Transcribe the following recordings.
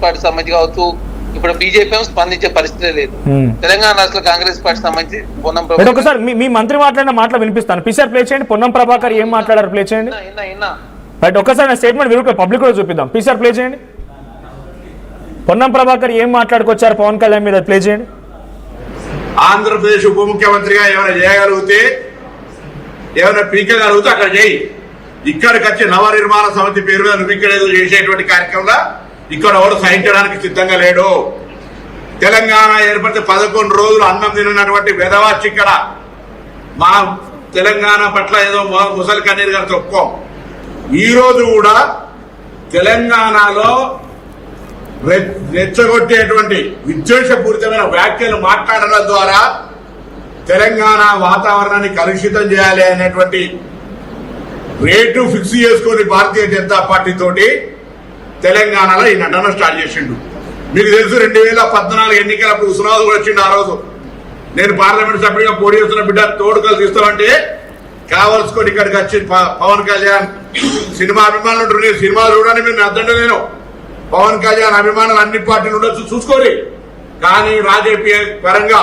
Party సంబంధించి కావచ్చు, ఇప్పుడు బీజేపీ స్పందించే పరిస్థితి లేదు. తెలంగాణ రాష్ట్ర కాంగ్రెస్ పార్టీ సంబంధించి ఒకసారి మీ మంత్రి మాట్లాడిన మాటలు వినిపిస్తాను. పిసిఆర్ ప్లే చేయండి. పొన్నం ప్రభాకర్ ఏం మాట్లాడారు ప్లే చేయండి. బట్ ఒకసారి నా స్టేట్మెంట్ మీరు పబ్లిక్ కూడా చూపిద్దాం. పిసిఆర్ ప్లే చేయండి. పొన్నం ప్రభాకర్ ఏం మాట్లాడుకొచ్చారు పవన్ కళ్యాణ్ మీద ప్లే చేయండి. ఆంధ్రప్రదేశ్ ఉప ముఖ్యమంత్రిగా ఏమైనా చేయగలిగితే, ఏమైనా పీకగలిగితే అక్కడ చేయి. ఇక్కడికి వచ్చి నవనిర్మాణ సమితి పేరు మీద నువ్వు ఇక్కడ చేసేటువంటి కార్యక్రమంలో ఇక్కడ ఎవరు సహించడానికి సిద్ధంగా లేడు. తెలంగాణ ఏర్పడితే 11 రోజులు అన్నం తినటువంటి వెధవాచి ఇక్కడ మా తెలంగాణ పట్ల ఏదో ముసలి కన్నీరు గారు చెప్పుకోం. ఈ రోజు కూడా తెలంగాణలో రెచ్చగొట్టేటువంటి విద్వేషపూరితమైన వ్యాఖ్యలు మాట్లాడడం ద్వారా తెలంగాణ వాతావరణాన్ని కలుషితం చేయాలి అనేటువంటి రేటు ఫిక్స్ చేసుకుని భారతీయ జనతా పార్టీ తోటి తెలంగాణలో ఈ నటన స్టార్ట్ చేసిండు. మీకు తెలుసు 2014 ఎన్నికలప్పుడు ఉస్మానాబాద్ కూడా వచ్చిండు. ఆ రోజు నేను పార్లమెంట్ సభ్యుడిగా పోటీ చేస్తున్న బిడ్డ తోడుకలు తీస్తామంటే కావలసుకొని ఇక్కడికి వచ్చి పవన్ కళ్యాణ్ సినిమా అభిమానులు ఉంటారు. నేను సినిమా చూడడానికి మీరు అర్థంటే నేను పవన్ కళ్యాణ్ అభిమానులు అన్ని పార్టీలు ఉండొచ్చు చూసుకోండి. కానీ రాజకీయ పరంగా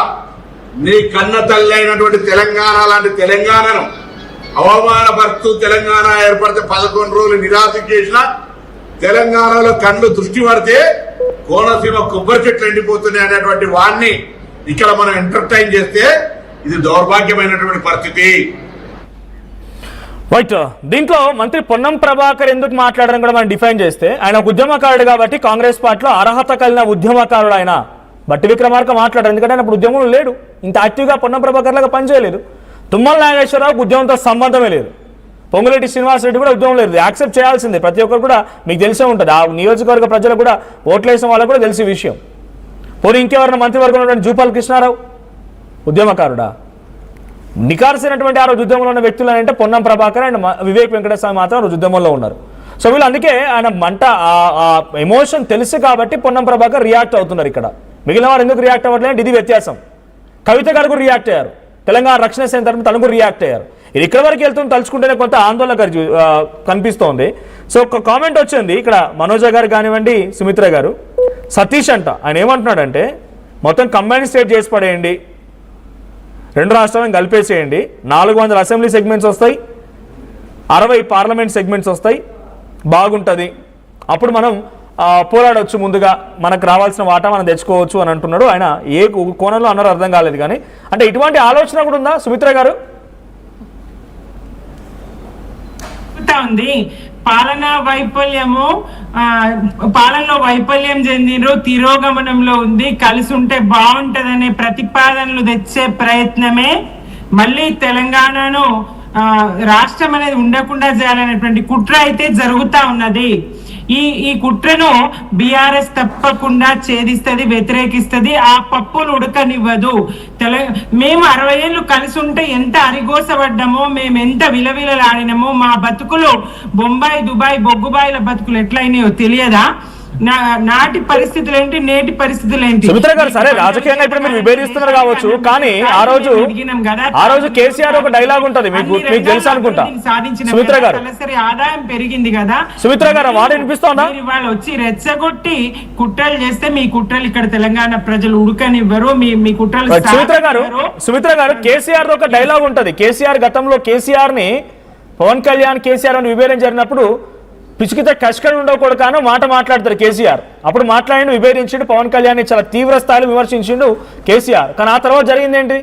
నీ కన్న తల్లి అయినటువంటి తెలంగాణ లాంటి తెలంగాణను అవమానపరుస్తూ తెలంగాణ ఏర్పడితే 11 రోజులు నిరాశ చేసిన తెలంగాణలో కళ్ళు దృష్టి పడితే కోనసీమ కొబ్బరి చెట్లు ఎండిపోతున్నాయి అనేటువంటి వాడిని ఇక్కడ మనం ఎంటర్టైన్ చేస్తే ఇది దౌర్భాగ్యమైనటువంటి పరిస్థితి. రైట్. దీంట్లో మంత్రి పొన్నం ప్రభాకర్ ఎందుకు మాట్లాడడం కూడా మనం డిఫైన్ చేస్తే, ఆయన ఒక ఉద్యమకారుడు కాబట్టి కాంగ్రెస్ పార్టీలో అర్హత కలిగిన ఉద్యమకారుడు ఆయన. బట్టి విక్రమార్క మాట్లాడారు, ఎందుకంటే ఆయన ఇప్పుడు ఉద్యమంలో లేడు. ఇంత యాక్టివ్గా పొన్నం ప్రభాకర్ లాగా పనిచేయలేదు. తుమ్మల నాగేశ్వరరావుకు ఉద్యమంతో సంబంధమే లేదు. పొంగులేటి శ్రీనివాసరెడ్డి కూడా ఉద్యమం లేదు. యాక్సెప్ట్ చేయాల్సిందే. ప్రతి ఒక్కరు కూడా మీకు తెలిసే ఉంటుంది. ఆ నియోజకవర్గ ప్రజలకు కూడా ఓట్లేసిన వాళ్ళకు కూడా తెలిసే విషయం. పోనీ ఇంకెవరైనా మంత్రివర్గంలో ఉన్నటువంటి జూపాల్ కృష్ణారావు ఉద్యమకారుడా? నికార్సినటువంటి ఆ రోజు ఉద్యమంలో ఉన్న వ్యక్తులు అంటే పొన్నం ప్రభాకర్ అండ్ వివేక్ వెంకటస్వామి మాత్రం రోజు ఉద్యమంలో ఉన్నారు. సో వీళ్ళు అందుకే ఆయన మంట ఎమోషన్ తెలుసు కాబట్టి పొన్నం ప్రభాకర్ రియాక్ట్ అవుతున్నారు. ఇక్కడ మిగిలిన వారు ఎందుకు రియాక్ట్ అవ్వట్లేదు? ఇది వ్యత్యాసం. కవిత గారు కూడా రియాక్ట్ అయ్యారు. తెలంగాణ రక్షణ సేన తరఫున తను కూడా రియాక్ట్ అయ్యారు. ఇది ఇక్కడ వరకు వెళ్తుంది తలుచుకుంటేనే కొంత ఆందోళన కనిపిస్తోంది. సో ఒక కామెంట్ వచ్చింది ఇక్కడ, మనోజ గారు కానివ్వండి, సుమిత్ర గారు. సతీష్ అంట, ఆయన ఏమంటున్నాడంటే మొత్తం కంబైన్ స్టేట్ చేసి పడేయండి, 2 రాష్ట్రాలను కలిపేసేయండి, 400 అసెంబ్లీ సెగ్మెంట్స్ వస్తాయి, 60 పార్లమెంట్ సెగ్మెంట్స్ వస్తాయి, బాగుంటుంది. అప్పుడు మనం పోరాడవచ్చు, ముందుగా మనకు రావాల్సిన వాటా మనం తెచ్చుకోవచ్చు అని అంటున్నాడు. ఆయన ఏ కోణంలో అన్నారో అర్థం కాలేదు. కానీ అంటే ఇటువంటి ఆలోచన కూడా ఉందా సుమిత్ర గారు? ఉంది పాలనా వైఫల్యము, పాలనలో వైఫల్యం చెందినరు, తిరోగమనంలో ఉంది, కలిసి ఉంటే బాగుంటదనే ప్రతిపాదనలు తెచ్చే ప్రయత్నమే మళ్ళీ తెలంగాణను రాష్ట్రం అనేది ఉండకుండా చేయాలనేటువంటి కుట్ర అయితే జరుగుతా ఉన్నది. ఈ కుట్రను బీఆర్ఎస్ తప్పకుండా ఛేదిస్తుంది, వ్యతిరేకిస్తుంది, ఆ పప్పును ఉడకనివ్వదు. మేము 60 ఏళ్ళు కలిసి ఉంటే ఎంత అరిగోసపడ్డామో, మేము ఎంత విలవిలలాడినామో, మా బతుకులు బొంబాయి దుబాయ్ బొగ్గుబాయిల బతుకులు ఎట్లయినాయో తెలియదా? నాటి పరిస్థితులు ఏంటి, నేటి పరిస్థితులు ఏంటి? సుమిత్ర గారు, సరే రాజకీయంగా ఇప్పుడు మీరు విభేదిస్తున్నారు కావచ్చు, కానీ ఆ రోజు కేసీఆర్ ఒక డైలాగ్ ఉంటది, మీకు తెలుసు అనుకుంటా. సుమిత్ర గారు, ఆదాయం పెరిగింది కదా. సుమిత్ర గారు మాట వినిపిస్తోందా? వాళ్ళు వచ్చి రెచ్చగొట్టి కుట్రలు చేస్తే మీ కుట్రలు ఇక్కడ తెలంగాణ ప్రజలు ఉడకనివ్వరు, మీ కుట్రలు. సుమిత్ర గారు, కేసీఆర్ ఒక డైలాగ్ ఉంటది. కేసీఆర్ గతంలో కేసీఆర్ ని పవన్ కళ్యాణ్ కేసీఆర్ అని విభేదం జరిగినప్పుడు పిచ్చికితే కష్కలు ఉండకూడదు కానీ మాట మాట్లాడతారు కేసీఆర్. అప్పుడు మాట్లాడి విభేదించిండు పవన్ కళ్యాణ్, చాలా తీవ్ర స్థాయిలో విమర్శించిండు కేసీఆర్. కానీ ఆ తర్వాత జరిగింది ఏంటి?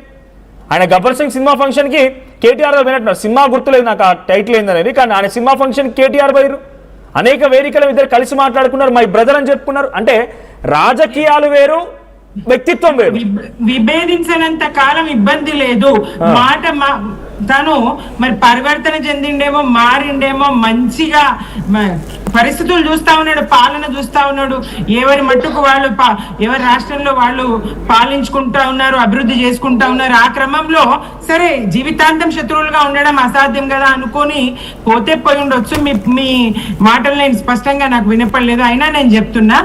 ఆయన గబ్బర్ సింగ్ సినిమా ఫంక్షన్కి కేటీఆర్ వినట్టున్నారు. సినిమా గుర్తులేదు నాకు ఆ టైటిల్ ఏందనేది, కానీ ఆయన సినిమా ఫంక్షన్ కేటీఆర్ పోయారు. అనేక వేదికలు ఇద్దరు కలిసి మాట్లాడుకున్నారు, మై బ్రదర్ అని చెప్పుకున్నారు. అంటే రాజకీయాలు వేరు, వ్యక్తిత్వం వేరు. విభేదించినంత కాలం ఇబ్బంది లేదు. మాట తను మరి పరివర్తన చెందిండేమో, మారిండేమో, మంచిగా పరిస్థితులు చూస్తా ఉన్నాడు, పాలన చూస్తా ఉన్నాడు. ఎవరి మట్టుకు వాళ్ళు ఎవరి రాష్ట్రంలో వాళ్ళు పాలించుకుంటా ఉన్నారు, అభివృద్ధి చేసుకుంటా ఉన్నారు. ఆ క్రమంలో సరే జీవితాంతం శత్రువులుగా ఉండడం అసాధ్యం కదా అనుకొని పోతే పోయి ఉండొచ్చు. మీ మాటలు నేను స్పష్టంగా నాకు వినపడలేదు, అయినా నేను చెప్తున్నా.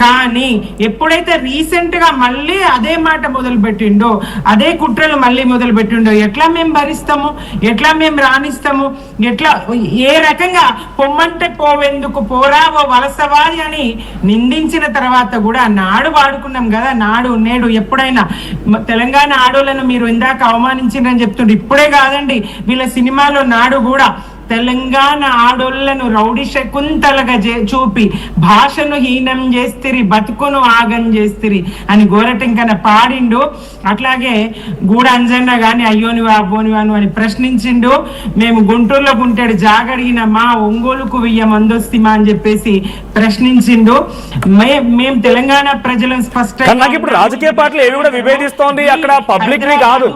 కానీ ఎప్పుడైతే రీసెంట్ గా మళ్ళీ అదే మాట మొదలు పెట్టిండో, అదే కుట్రలు మళ్ళీ మొదలు పెట్టిండో, ఎట్లా మేము భరిస్తాం? చూస్తాము, ఎట్లా మేము రాణిస్తాము, ఎట్లా ఏ రకంగా పొమ్మంటే పోవెందుకు పోరావో వలసవాది అని నిందించిన తర్వాత కూడా నాడు వాడుకున్నాం కదా. నాడు నేడు ఎప్పుడైనా తెలంగాణ ఆడోళ్ళను మీరు ఇందాక అవమానించిందని చెప్తుండ్రు. ఇప్పుడే కాదండి, వీళ్ళ సినిమాలో నాడు కూడా తెలంగాణ ఆడోళ్లను రౌడీ శకుంతలగా చూపి భాషను హీనం చేస్తిరి, బతుకును ఆగం చేస్తిరి అని గోరటెంకన పాడిండు. అట్లాగే గూడ అంజన్న గాని అయ్యోనివా అబ్బోనివాను అని ప్రశ్నించిండు. మేము గుంటూరులో గుంటాడు జాగడిగిన మా ఒంగోలుకు వెయ్య మందొస్తిమా అని చెప్పేసి ప్రశ్నించిండు. మేము తెలంగాణ ప్రజలను స్పష్టంగా ఇప్పుడు రాజకీయ పార్టీలు ఏవి కూడా విభేదిస్తోంది. అక్కడ పబ్లిక్ ని కాదు,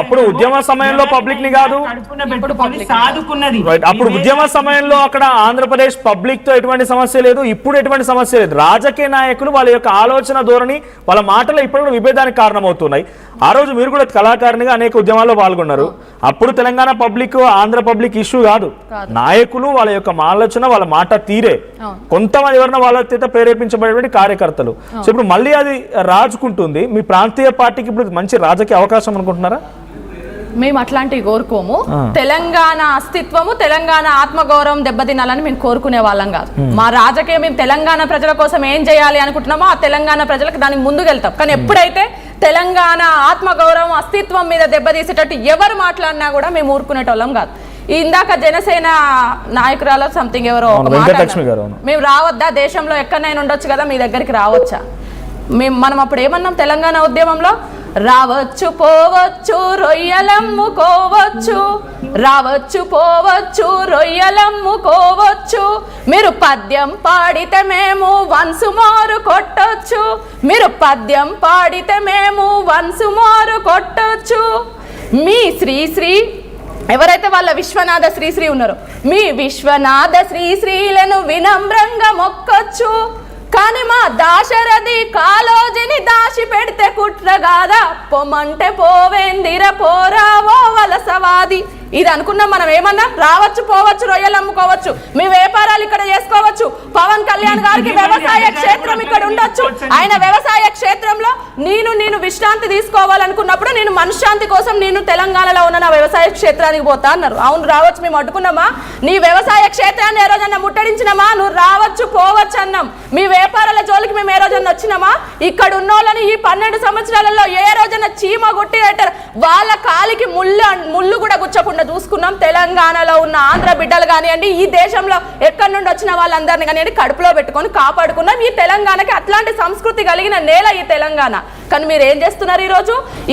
అప్పుడు ఉద్యమ సమయంలో పబ్లిక్ ని కాదు, కడుపున పెట్టుకొని సాదుకున్నది. అప్పుడు ఉద్యమ సమయంలో అక్కడ ఆంధ్రప్రదేశ్ పబ్లిక్ తో ఎటువంటి సమస్య లేదు, ఇప్పుడు ఎటువంటి సమస్య లేదు. రాజకీయ నాయకులు వాళ్ళ యొక్క ఆలోచన ధోరణి, వాళ్ళ మాటలు ఇప్పుడు కూడా విభేదానికి కారణమవుతున్నాయి. ఆ రోజు మీరు కూడా కళాకారునిగా అనేక ఉద్యమాల్లో పాల్గొన్నారు. అప్పుడు Telangana public Andhra public issue కాదు, నాయకులు వాళ్ళ యొక్క ఆలోచన వాళ్ళ మాట తీరే. కొంతమంది ఎవరైనా వాళ్ళ చేత ప్రేరేపించబడేటువంటి కార్యకర్తలు. సో ఇప్పుడు మళ్ళీ అది రాజుకుంటుంది. మీ ప్రాంతీయ పార్టీకి ఇప్పుడు మంచి రాజకీయ అవకాశం అనుకుంటున్నారా? మేము అట్లాంటివి కోరుకోము. తెలంగాణ అస్తిత్వము, తెలంగాణ ఆత్మగౌరవం దెబ్బతినాలని మేము కోరుకునే వాళ్ళం కాదు. మా రాజకీయం మేము తెలంగాణ ప్రజల కోసం ఏం చేయాలి అనుకుంటున్నామో ఆ తెలంగాణ ప్రజలకు దానికి ముందుకెళ్తాం. కానీ ఎప్పుడైతే తెలంగాణ ఆత్మగౌరవం అస్తిత్వం మీద దెబ్బతీసేటట్టు ఎవరు మాట్లాడినా కూడా మేము ఊరుకునేటోళ్ళం కాదు. ఇందాక జనసేన నాయకురాలు సంథింగ్ ఎవరో మేము రావద్దా, దేశంలో ఎక్కడైనా ఉండొచ్చు కదా, మీ దగ్గరికి రావచ్చా? మనం అప్పుడు ఏమన్నాం తెలంగాణ ఉద్యమంలో? రావచ్చు పోవచ్చు రొయ్యలమ్ముకోవచ్చు, రావచ్చు పోవచ్చు రొయ్యలమ్ముకోవచ్చు, మీరు పద్యం పాడితే మేము వన్సు మోరు కొట్టొచ్చు, మీరు పద్యం పాడితే మేము వన్సు మోరు కొట్టొచ్చు. మీ శ్రీశ్రీ ఎవరైతే వాళ్ళ విశ్వనాథ శ్రీశ్రీ ఉన్నారో మీ విశ్వనాథ శ్రీశ్రీలను వినమ్రంగా మొక్కొచ్చు. కానీ మా దాశరథి కాలోజిని దాచి పెడితే కుట్రగాదా, పొమ్మంటే పోవేందిర పోరావో వలసవాది. ఇది అనుకున్నాం. మనం ఏమన్నా రావచ్చు పోవచ్చు రొయ్యలు అమ్ముకోవచ్చు, మీ వ్యాపారాలు ఇక్కడ చేసుకోవచ్చు. పవన్ కళ్యాణ్ గారికి వ్యవసాయ క్షేత్రం ఇక్కడ ఉండొచ్చు. ఆయన వ్యవసాయ క్షేత్రంలో నేను విశ్రాంతి తీసుకోవాలనుకున్నప్పుడు నేను మనశ్శాంతి కోసం నేను తెలంగాణలో ఉన్న నా వ్యవసాయ క్షేత్రానికి పోతా అన్నారు. అవును రావచ్చు, మేము అడ్డుకున్నామా? నీ వ్యవసాయ క్షేత్రాన్ని ఏ రోజన్నా ముట్టడించినామా? నువ్వు రావచ్చు పోవచ్చు అన్నాం. మీ వ్యాపారాల జోలికి మేము ఏ రోజన్నా వచ్చినామా? ఇక్కడ ఉన్న వాళ్ళని ఈ 12 సంవత్సరాలలో ఏ రోజన్నా చీమ గుట్టి పెట్టారు. వాళ్ళ కాలికి ముళ్ళు కూడా గుచ్చకుండా చూసుకున్నాం. తెలంగాణలో ఉన్న ఆంధ్ర బిడ్డలు కానివ్వండి, ఈ దేశంలో ఎక్కడి నుండి వచ్చిన వాళ్ళందరినీ కానివ్వండి కడుపులో పెట్టుకొని కాపాడుకున్నాం. ఈ తెలంగాణకి అట్లాంటి సంస్కృతి కలిగిన నేల ఈ తెలంగాణ. కానీ మీరు ఏం చేస్తున్నారు?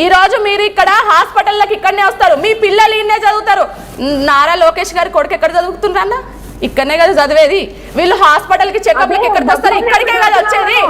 ఈ రోజు మీరు ఇక్కడ హాస్పిటల్లోకి ఇక్కడనే వస్తారు, మీ పిల్లలు ఇన్నే చదువుతారు. నారా లోకేష్ గారి కొడుకు ఎక్కడ చదువుతుండ్రన్న? ఇక్కడనే కదా చదివేది. వీళ్ళు హాస్పిటల్కి చెకప్లకి ఎక్కడికి వస్తారు? ఇక్కడికే కదా వచ్చేది.